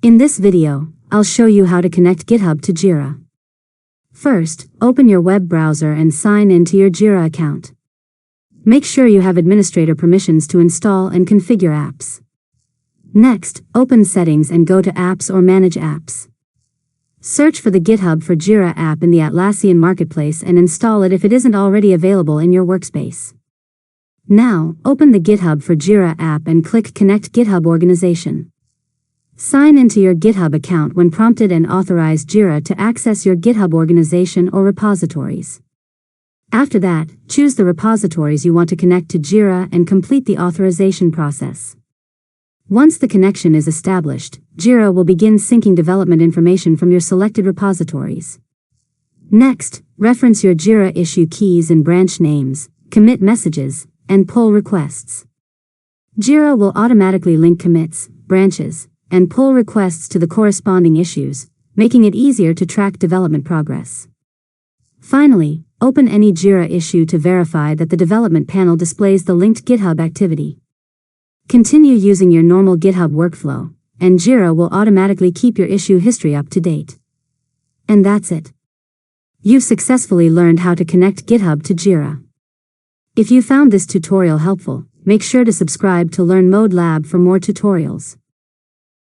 In this video, I'll show you how to connect GitHub to Jira. First, open your web browser and sign in to your Jira account. Make sure you have administrator permissions to install and configure apps. Next, open Settings and go to Apps or Manage Apps. Search for the GitHub for Jira app in the Atlassian Marketplace and install it if it isn't already available in your workspace. Now, open the GitHub for Jira app and click Connect GitHub Organization. Sign into your GitHub account when prompted and authorize Jira to access your GitHub organization or repositories. After that, choose the repositories you want to connect to Jira and complete the authorization process. Once the connection is established, Jira will begin syncing development information from your selected repositories. Next, reference your Jira issue keys and branch names, commit messages, and pull requests. Jira will automatically link commits, branches, and pull requests to the corresponding issues, making it easier to track development progress. Finally, open any Jira issue to verify that the development panel displays the linked GitHub activity. Continue using your normal GitHub workflow, and Jira will automatically keep your issue history up to date. And that's it. You've successfully learned how to connect GitHub to Jira. If you found this tutorial helpful, make sure to subscribe to Learn Mode Lab for more tutorials.